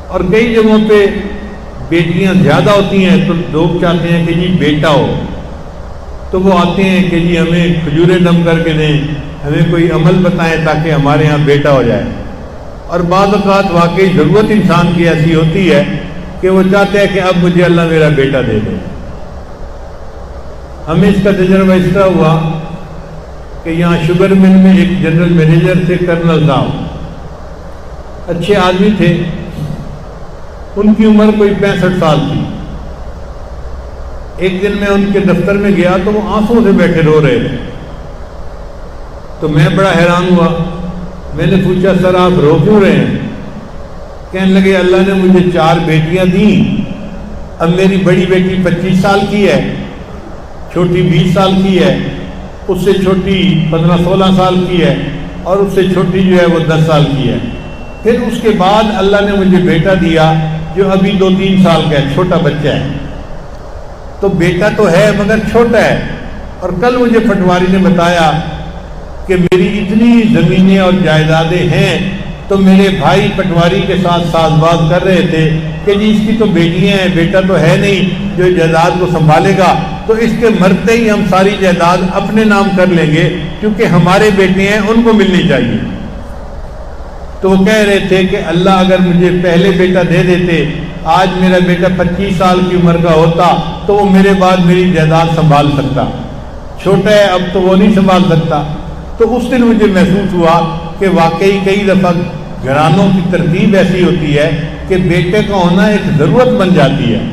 اور کئی جگہوں پہ بیٹیاں زیادہ ہوتی ہیں تو لوگ چاہتے ہیں کہ جی بیٹا ہو، تو وہ آتے ہیں کہ جی ہمیں کھجوریں دم کر کے دیں، ہمیں کوئی عمل بتائیں تاکہ ہمارے یہاں بیٹا ہو جائے۔ اور بعض اوقات واقعی ضرورت انسان کی ایسی ہوتی ہے کہ وہ چاہتے ہیں کہ اب مجھے اللہ میرا بیٹا دے دے۔ ہمیں اس کا تجربہ اس طرح ہوا کہ یہاں شوگر مل میں ایک جنرل مینیجر تھے، کرنل صاحب، اچھے آدمی تھے، ان کی عمر کوئی 65 سال تھی۔ ایک دن میں ان کے دفتر میں گیا تو وہ آنسوں سے بیٹھے رو رہے تھے، تو میں بڑا حیران ہوا۔ میں نے پوچھا سر آپ رو کیوں رہے ہیں؟ کہنے لگے اللہ نے مجھے 4 بیٹیاں دیں، اب میری بڑی بیٹی 25 سال کی ہے، چھوٹی 20 سال کی ہے، اس سے چھوٹی 15-16 سال کی ہے، اور اس سے چھوٹی جو ہے وہ 10 سال کی ہے۔ پھر اس کے بعد اللہ نے مجھے بیٹا دیا جو ابھی 2-3 سال کا ہے، چھوٹا بچہ ہے۔ تو بیٹا تو ہے مگر چھوٹا ہے۔ اور کل مجھے پٹواری نے بتایا کہ میری اتنی زمینیں اور جائیدادیں ہیں، تو میرے بھائی پٹواری کے ساتھ ساز باز کر رہے تھے کہ جی اس کی تو بیٹیاں ہیں، بیٹا تو ہے نہیں جو جائیداد کو سنبھالے گا، تو اس کے مرتے ہی ہم ساری جائیداد اپنے نام کر لیں گے کیونکہ ہمارے بیٹے ہیں، ان کو ملنی چاہیے۔ تو وہ کہہ رہے تھے کہ اللہ اگر مجھے پہلے بیٹا دے دیتے، آج میرا بیٹا 25 سال کی عمر کا ہوتا تو وہ میرے بعد میری جائیداد سنبھال سکتا، چھوٹا ہے اب تو وہ نہیں سنبھال سکتا۔ تو اس دن مجھے محسوس ہوا کہ واقعی کئی دفعہ گھرانوں کی ترتیب ایسی ہوتی ہے کہ بیٹے کا ہونا ایک ضرورت بن جاتی ہے۔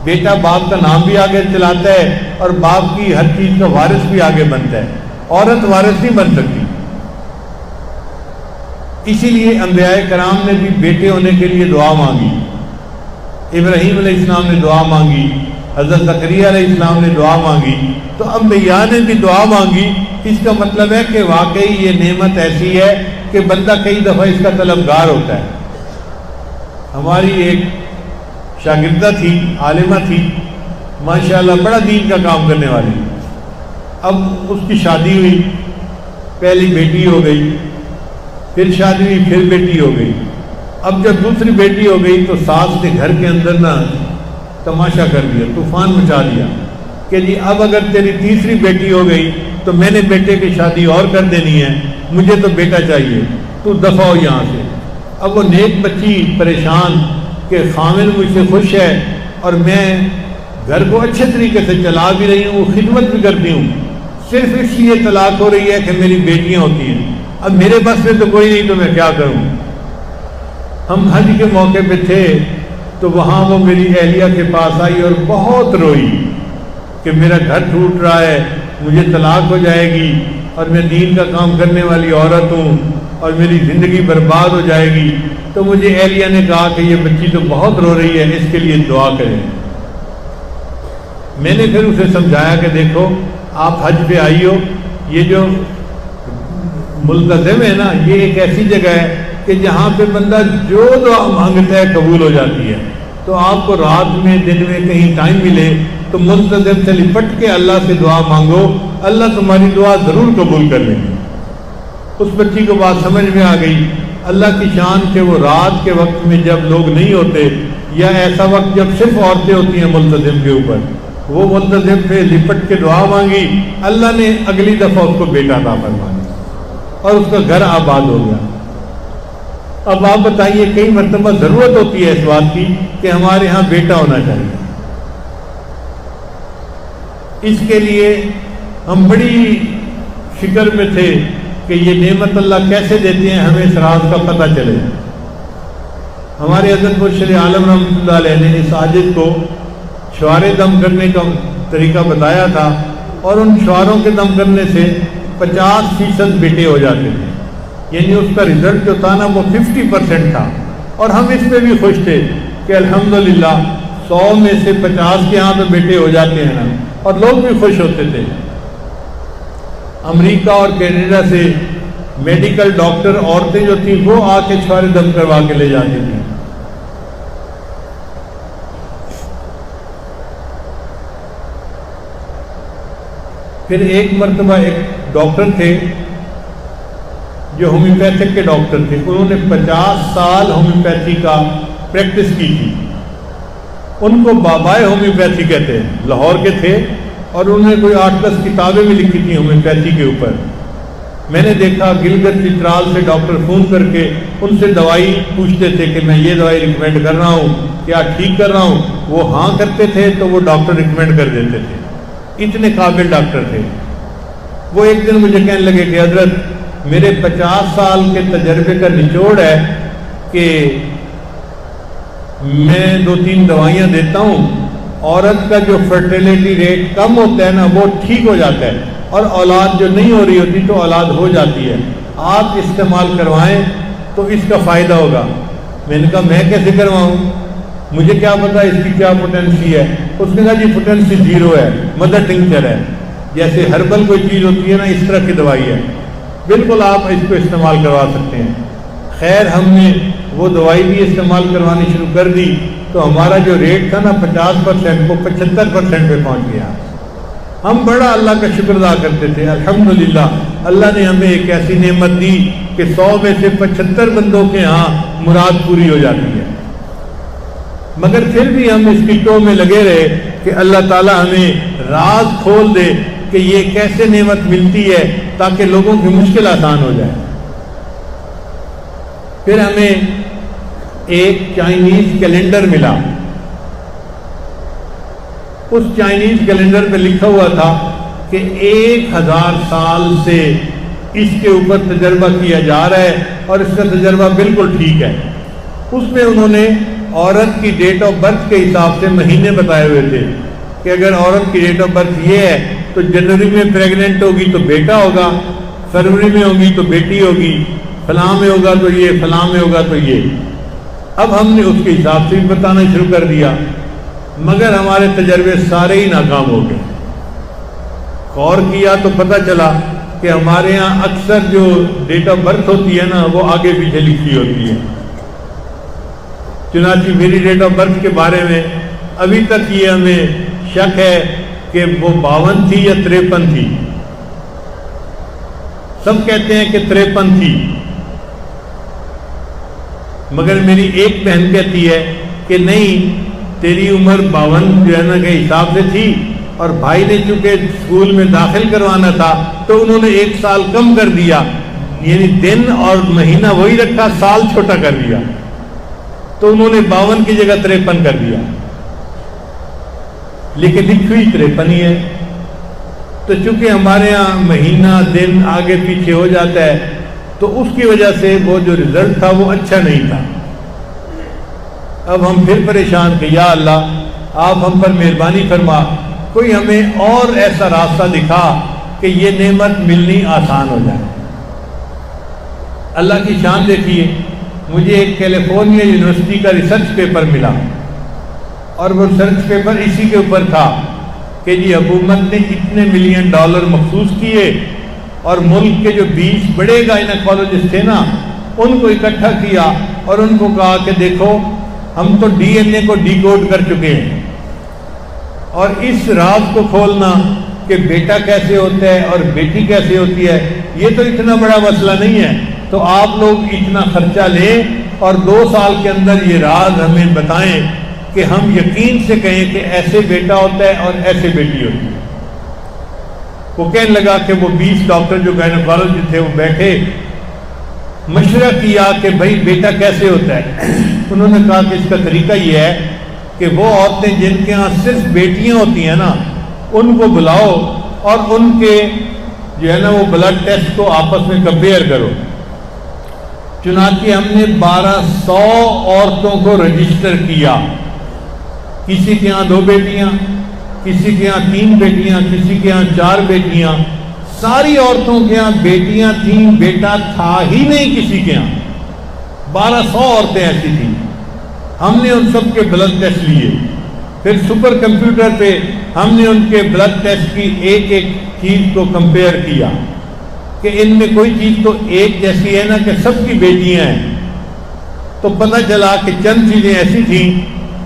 بیٹا باپ کا نام بھی آگے چلاتا ہے اور باپ کی ہر چیز کا وارث بھی آگے بنتا ہے، عورت وارث نہیں بن سکتی۔ اسی لیے انبیاء کرام نے بھی بیٹے ہونے کے لیے دعا مانگی۔ ابراہیم علیہ السلام نے دعا مانگی، حضرت زکریا علیہ السلام نے دعا مانگی، تو انبیاء نے بھی دعا مانگی۔ اس کا مطلب ہے کہ واقعی یہ نعمت ایسی ہے کہ بندہ کئی دفعہ اس کا طلبگار ہوتا ہے۔ ہماری ایک شاگردہ تھی، عالمہ تھی، ماشاءاللہ بڑا دین کا کام کرنے والی۔ اب اس کی شادی ہوئی، پہلی بیٹی ہو گئی، پھر شادی ہوئی، پھر بیٹی ہو گئی۔ اب جب دوسری بیٹی ہو گئی تو ساس نے گھر کے اندر نا تماشا کر دیا، طوفان مچا دیا کہ جی اب اگر تیری تیسری بیٹی ہو گئی تو میں نے بیٹے کی شادی اور کر دینی ہے، مجھے تو بیٹا چاہیے، تو دفع ہو یہاں سے۔ اب وہ نیک بچی پریشان کہ خامن مجھ سے خوش ہے اور میں گھر کو اچھے طریقے سے چلا بھی رہی ہوں، خدمت بھی کرتی ہوں، صرف اس لیے طلاق ہو رہی ہے کہ میری بیٹیاں ہوتی ہیں، اب میرے بس میں تو کوئی نہیں، تو میں کیا کروں۔ ہم حج کے موقع پہ تھے تو وہاں وہ میری اہلیہ کے پاس آئی اور بہت روئی کہ میرا گھر ٹوٹ رہا ہے، مجھے طلاق ہو جائے گی اور میں دین کا کام کرنے والی عورت ہوں اور میری زندگی برباد ہو جائے گی۔ تو مجھے اہلیہ نے کہا کہ یہ بچی تو بہت رو رہی ہے، اس کے لیے دعا کریں۔ میں نے پھر اسے سمجھایا کہ دیکھو آپ حج پہ آئی ہو، یہ جو ملتزم ہے نا، یہ ایک ایسی جگہ ہے کہ جہاں پہ بندہ جو دعا مانگتا ہے قبول ہو جاتی ہے۔ تو آپ کو رات میں دن میں کہیں ٹائم ملے تو ملتزم سے لپٹ کے اللہ سے دعا مانگو، اللہ تمہاری دعا ضرور قبول کر لیں گے۔ اس بچی کو بات سمجھ میں آ گئی، اللہ کی شان کہ وہ رات کے وقت میں جب لوگ نہیں ہوتے یا ایسا وقت جب صرف عورتیں ہوتی ہیں ملتزم کے اوپر، وہ ملتزم پہ لپٹ کے دعا مانگی، اللہ نے اگلی دفعہ اس کو بیٹا عطا فرمایا اور اس کا گھر آباد ہو گیا۔ اب آپ بتائیے، کئی مرتبہ ضرورت ہوتی ہے اس بات کی کہ ہمارے ہاں بیٹا ہونا چاہیے۔ اس کے لیے ہم بڑی فکر میں تھے کہ یہ نعمت اللہ کیسے دیتے ہیں، ہمیں اس راز کا پتہ چلے۔ ہمارے حضرت مرشد عالم رحمۃ اللہ علیہ نے اس عاجز کو شعارے دم کرنے کا طریقہ بتایا تھا، اور ان شعاروں کے دم کرنے سے 50% بیٹے ہو جاتے تھے، یعنی اس کا رزلٹ جو تھا نا وہ 50% تھا۔ اور ہم اس پہ بھی خوش تھے کہ الحمدللہ 100 میں سے 50 کے ہاں تو بیٹے ہو جاتے ہیں نا، اور لوگ بھی خوش ہوتے تھے۔ امریکہ اور کینیڈا سے میڈیکل ڈاکٹر عورتیں جو تھیں وہ آ کے شعارے دم کروا کے لے جاتی تھیں۔ پھر ایک مرتبہ ایک ڈاکٹر تھے جو ہومیوپیتھک کے ڈاکٹر تھے، انہوں نے 50 سال ہومیوپیتھی کا پریکٹس کی تھی. ان کو بابائے ہومیوپیتھی کہتے ہیں، لاہور کے تھے اور انہوں نے کوئی 8-10 کتابیں بھی لکھی تھیں ہومیوپیتھی کے اوپر. میں نے دیکھا گلگت چترال سے ڈاکٹر فون کر کے ان سے دوائی پوچھتے تھے کہ میں یہ دوائی ریکمینڈ کر رہا ہوں، کیا ٹھیک کر رہا ہوں؟ وہ ہاں کرتے تھے تو وہ ڈاکٹر ریکمینڈ کر دیتے تھے. اتنے قابل ڈاکٹر تھے. وہ ایک دن مجھے کہنے لگے کہ حضرت میرے 50 سال کے تجربے کا نچوڑ ہے کہ میں 2-3 دوائیاں دیتا ہوں، عورت کا جو فرٹیلیٹی ریٹ کم ہوتا ہے نا وہ ٹھیک ہو جاتا ہے، اور اولاد جو نہیں ہو رہی ہوتی تو اولاد ہو جاتی ہے. آپ استعمال کروائیں تو اس کا فائدہ ہوگا. میں نے کہا میں کیسے کرواؤں، مجھے کیا پتا اس کی کیا پوٹینسی ہے؟ اس نے کہا جی پوٹینسی 0 ہے، مدر ٹنکچر ہے، جیسے ہربل کوئی چیز ہوتی ہے نا اس طرح کی دوائی ہے، بالکل آپ اس کو استعمال کروا سکتے ہیں. خیر ہم نے وہ دوائی بھی استعمال کروانی شروع کر دی تو ہمارا جو ریٹ تھا نا 50% کو 75% پہ پہنچ گیا. ہم بڑا اللہ کا شکر ادا کرتے تھے. الحمدللہ اللہ نے ہمیں ایک ایسی نعمت دی کہ 100 میں سے 75 بندوں کے ہاں مراد پوری ہو جاتی ہے. مگر پھر بھی ہم اس کٹوں میں لگے رہے کہ اللہ تعالی ہمیں راز کھول دے کہ یہ کیسے نعمت ملتی ہے تاکہ لوگوں کی مشکل آسان ہو جائے. پھر ہمیں ایک چائنیز کیلنڈر ملا. اس چائنیز کیلنڈر پہ لکھا ہوا تھا کہ 1000 سال سے اس کے اوپر تجربہ کیا جا رہا ہے اور اس کا تجربہ بالکل ٹھیک ہے. اس میں انہوں نے عورت کی ڈیٹ آف برتھ کے حساب سے مہینے بتائے ہوئے تھے کہ اگر عورت کی ڈیٹ آف برتھ یہ ہے تو جنوری میں پریگننٹ ہوگی تو بیٹا ہوگا، فروری میں ہوگی تو بیٹی ہوگی، فلاں میں ہوگا تو یہ، فلاں میں ہوگا تو یہ. اب ہم نے اس کے حساب سے بھی بتانا شروع کر دیا، مگر ہمارے تجربے سارے ہی ناکام ہو گئے. غور کیا تو پتہ چلا کہ ہمارے ہاں اکثر جو ڈیٹ آف برتھ ہوتی ہے نا وہ آگے پیچھے لکھی ہوتی ہے. چنانچہ میری ڈیٹ آف برتھ کے بارے میں ابھی تک یہ ہمیں شک ہے کہ وہ 52 تھی یا 53 تھی. سب کہتے ہیں کہ 53 تھی، مگر میری ایک بہن کہتی ہے کہ نہیں تیری عمر 52 جو ہے نا کے حساب سے تھی، اور بھائی نے چونکہ اسکول میں داخل کروانا تھا تو انہوں نے 1 سال کم کر دیا، یعنی دن اور مہینہ وہی رکھا، سال چھوٹا کر دیا، تو انہوں نے 52 کی جگہ 53 کر دیا، لیکن لکھی ہوئی 53 ہی ہے. تو چونکہ ہمارے ہاں مہینہ دن آگے پیچھے ہو جاتا ہے تو اس کی وجہ سے وہ جو رزلٹ تھا وہ اچھا نہیں تھا. اب ہم پھر پریشان کہ یا اللہ آپ ہم پر مہربانی فرما، کوئی ہمیں اور ایسا راستہ دکھا کہ یہ نعمت ملنی آسان ہو جائے. اللہ کی شان دیکھیے، مجھے ایک کیلیفورنیا یونیورسٹی کا ریسرچ پیپر ملا، اور وہ ریسرچ پیپر اسی کے اوپر تھا کہ جی حکومت نے اتنے $1 ملین مخصوص کیے اور ملک کے جو 20 بڑے گائنیکالوجسٹ تھے نا ان کو اکٹھا کیا اور ان کو کہا کہ دیکھو ہم تو ڈی این اے کو ڈی کوڈ کر چکے ہیں، اور اس راز کو کھولنا کہ بیٹا کیسے ہوتا ہے اور بیٹی کیسے ہوتی ہے یہ تو اتنا بڑا مسئلہ نہیں ہے، تو آپ لوگ اتنا خرچہ لیں اور 2 سال کے اندر یہ راز ہمیں بتائیں کہ ہم یقین سے کہیں کہ ایسے بیٹا ہوتا ہے اور ایسے بیٹی ہوتی ہے. وہ کہنے لگا کہ وہ 20 ڈاکٹر جو گائنیکالوجسٹ تھے وہ بیٹھے، مشورہ کیا کہ بھائی بیٹا کیسے ہوتا ہے. انہوں نے کہا کہ اس کا طریقہ یہ ہے کہ وہ عورتیں جن کے ہاں صرف بیٹیاں ہوتی ہیں نا ان کو بلاؤ اور ان کے جو ہے نا وہ بلڈ ٹیسٹ کو آپس میں کمپیئر کرو. چنانچہ ہم نے 1200 عورتوں کو رجسٹر کیا، کسی کے ہاں 2 بیٹیاں، کسی کے ہاں 3 بیٹیاں، کسی کے ہاں 4 بیٹیاں، ساری عورتوں کے ہاں بیٹیاں تھیں، بیٹا تھا ہی نہیں کسی کے ہاں. 1200 عورتیں ایسی تھیں. ہم نے ان سب کے بلڈ ٹیسٹ لیے، پھر سپر کمپیوٹر پہ ہم نے ان کے بلڈ ٹیسٹ کی ایک ایک چیز کو کمپیئر کیا کہ ان میں کوئی چیز تو ایک جیسی ہے نا کہ سب کی بیٹیاں ہیں. تو پتہ چلا کہ چند چیزیں ایسی تھیں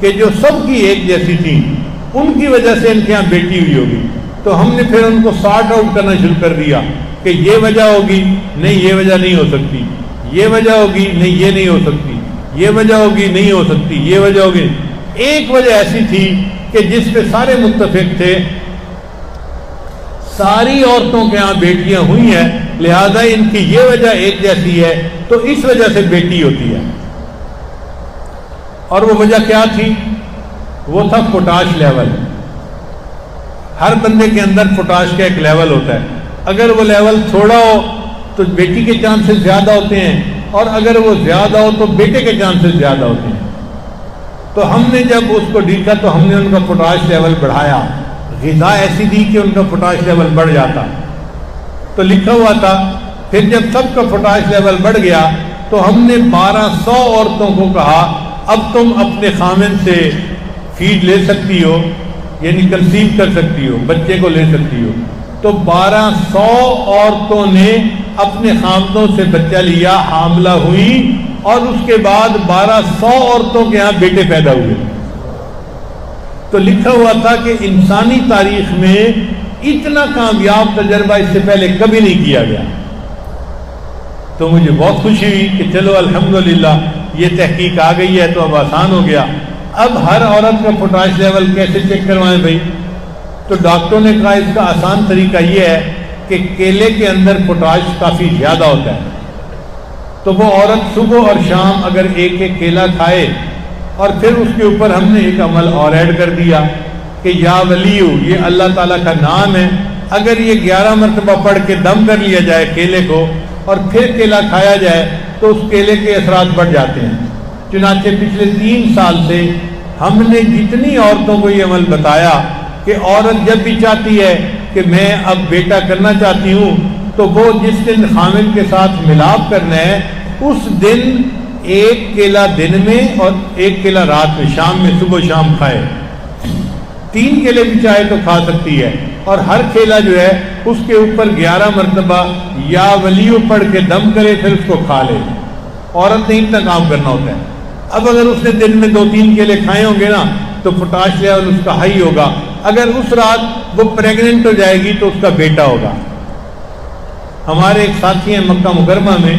کہ جو سب کی ایک جیسی تھیں، ان کی وجہ سے ان کے یہاں بیٹی ہوئی ہوگی. تو ہم نے پھر ان کو سارٹ آؤٹ کرنا شروع کر دیا کہ یہ وجہ ہوگی، نہیں یہ وجہ نہیں ہو سکتی، یہ وجہ ہوگی، نہیں یہ نہیں ہو سکتی. یہ وجہ ہوگی نہیں ہو سکتی، یہ وجہ ہوگی۔ ایک وجہ ایسی تھی کہ جس پہ سارے متفق تھے، ساری عورتوں کے ہاں بیٹیاں ہوئی ہیں، لہذا ان کی یہ وجہ ایک جیسی ہے تو اس وجہ سے بیٹی ہوتی ہے۔ اور وہ وجہ کیا تھی؟ وہ تھا پوٹاش لیول۔ ہر بندے کے اندر پوٹاش کا ایک لیول ہوتا ہے، اگر وہ لیول تھوڑا ہو تو بیٹی کے چانسز زیادہ ہوتے ہیں، اور اگر وہ زیادہ ہو تو بیٹے کے چانسز زیادہ ہوتے ہیں۔ تو ہم نے جب اس کو دیکھا تو ہم نے ان کا پوٹاش لیول بڑھایا، غذا ایسی دی کہ ان کا پوٹاش لیول بڑھ جاتا۔ تو لکھا ہوا تھا پھر جب سب کا پوٹاش لیول بڑھ گیا تو ہم نے 1200 عورتوں کو کہا اب تم اپنے خامن سے فیڈ لے سکتی ہو، یعنی کنسیو کر سکتی ہو، بچے کو لے سکتی ہو۔ تو 1200 عورتوں نے اپنے خامدوں سے بچہ لیا، حاملہ ہوئی، اور اس کے بعد 1200 عورتوں کے ہاں بیٹے پیدا ہوئے۔ تو لکھا ہوا تھا کہ انسانی تاریخ میں اتنا کامیاب تجربہ اس سے پہلے کبھی نہیں کیا گیا۔ تو مجھے بہت خوشی ہوئی کہ چلو الحمدللہ یہ تحقیق آ گئی ہے تو اب آسان ہو گیا۔ اب ہر عورت کا پوٹاش لیول کیسے چیک کروائیں بھائی؟ تو ڈاکٹروں نے کہا اس کا آسان طریقہ یہ ہے کہ کیلے کے اندر پوٹاش کافی زیادہ ہوتا ہے، تو وہ عورت صبح اور شام اگر ایک ایک کیلا کھائے، اور پھر اس کے اوپر ہم نے ایک عمل اور ایڈ کر دیا کہ یا ولیو، یہ اللہ تعالیٰ کا نام ہے، اگر یہ 11 مرتبہ پڑھ کے دم کر لیا جائے کیلے کو اور پھر کیلا کھایا جائے تو اس کیلے کے اثرات بڑھ جاتے ہیں۔ چنانچہ پچھلے 3 سال سے ہم نے جتنی عورتوں کو یہ عمل بتایا کہ عورت جب بھی چاہتی ہے کہ میں اب بیٹا کرنا چاہتی ہوں تو وہ جس دن خامن کے ساتھ ملاپ کرنا ہے اس دن ایک کیلا دن میں اور ایک کیلا رات میں، شام میں، صبح شام کھائے۔ 3 کیلے بھی چاہے تو کھا سکتی ہے، اور ہر کیلا جو ہے اس کے اوپر 11 مرتبہ یا ولیو پڑھ کے دم کرے، پھر اس کو کھا لے۔ عورت نے اتنا کام کرنا ہوتا ہے۔ اب اگر اس نے دن میں 2-3 کیلے کھائے ہوں گے نا تو پوٹاش لیول اس کا ہائی ہوگا، اگر اس رات وہ پریگننٹ ہو جائے گی تو اس کا بیٹا ہوگا۔ ہمارے ایک ساتھی ہیں مکہ مکرمہ میں،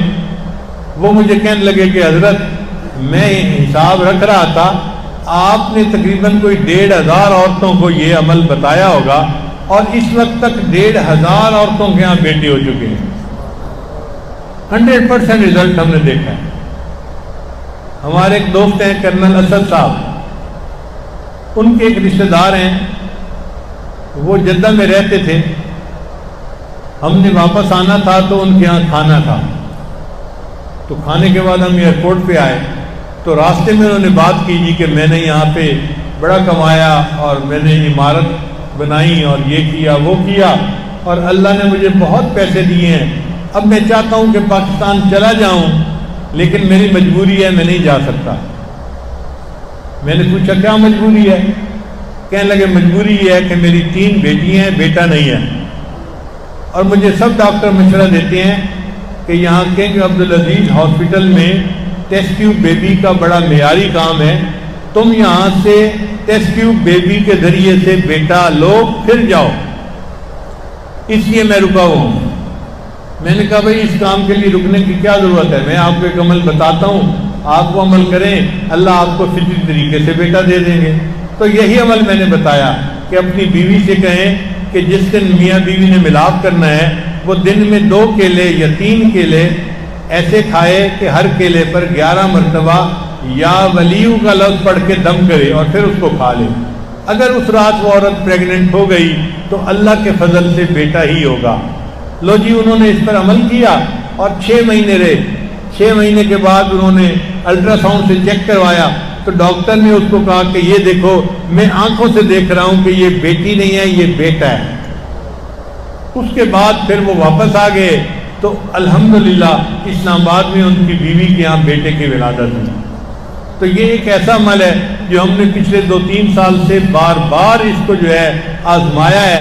وہ مجھے کہنے لگے کہ حضرت میں حساب رکھ رہا تھا، آپ نے تقریباً کوئی 1500 عورتوں کو یہ عمل بتایا ہوگا، اور اس وقت تک 1500 عورتوں کے یہاں بیٹے ہو چکے ہیں۔ 100% رزلٹ ہم نے دیکھا ہے۔ ہمارے ایک دوست ہیں کرنل اسد صاحب، ان کے ایک رشتہ دار ہیں، وہ جدہ میں رہتے تھے، ہم نے واپس آنا تھا تو ان کے یہاں کھانا تھا، تو کھانے کے بعد ہم ایئرپورٹ پہ آئے تو راستے میں انہوں نے بات کی جی کہ میں نے یہاں پہ بڑا کمایا اور میں نے عمارت بنائی اور یہ کیا وہ کیا اور اللہ نے مجھے بہت پیسے دیے ہیں، اب میں چاہتا ہوں کہ پاکستان چلا جاؤں لیکن میری مجبوری ہے، میں نہیں جا سکتا۔ میں نے پوچھا کیا مجبوری ہے؟ کہنے لگے مجبوری یہ ہے کہ میری 3 بیٹیاں ہیں، بیٹا نہیں ہے، اور مجھے سب ڈاکٹر مشورہ دیتے ہیں کہ یہاں کنگ عبدالعزیز ہاسپٹل میں ٹیسٹ ٹیوب بیبی کا بڑا معیاری کام ہے، تم یہاں سے ٹیسٹ ٹیوب بیبی کے ذریعے سے بیٹا لو پھر جاؤ، اس لیے میں رکا ہوں۔ میں نے کہا بھائی اس کام کے لیے رکنے کی کیا ضرورت ہے، میں آپ کو ایک عمل بتاتا ہوں، آپ کو عمل کریں، اللہ آپ کو فطری طریقے سے بیٹا دے دیں گے۔ تو یہی عمل میں نے بتایا کہ اپنی بیوی سے کہیں کہ جس دن میاں بیوی نے ملاپ کرنا ہے وہ دن میں 2 کیلے یا 3 کیلے ایسے کھائے کہ ہر کیلے پر 11 مرتبہ یا ولیو کا لفظ پڑھ کے دم کرے اور پھر اس کو کھا لے۔ اگر اس رات وہ عورت پریگننٹ ہو گئی تو اللہ کے فضل سے بیٹا ہی ہوگا۔ لو جی انہوں نے اس پر عمل کیا اور 6 مہینے رہے۔ 6 مہینے کے بعد انہوں نے الٹرا ساؤنڈ سے چیک کروایا تو ڈاکٹر نے اس کو کہا کہ یہ دیکھو میں آنکھوں سے دیکھ رہا ہوں کہ یہ بیٹی نہیں ہے، یہ بیٹا ہے۔ اس کے بعد پھر وہ واپس آ گئے تو الحمدللہ اسلام آباد میں ان کی بیوی کے یہاں بیٹے کی ولادت ہوئی۔ تو یہ ایک ایسا عمل ہے جو ہم نے پچھلے 2-3 سال سے بار بار اس کو جو ہے آزمایا ہے۔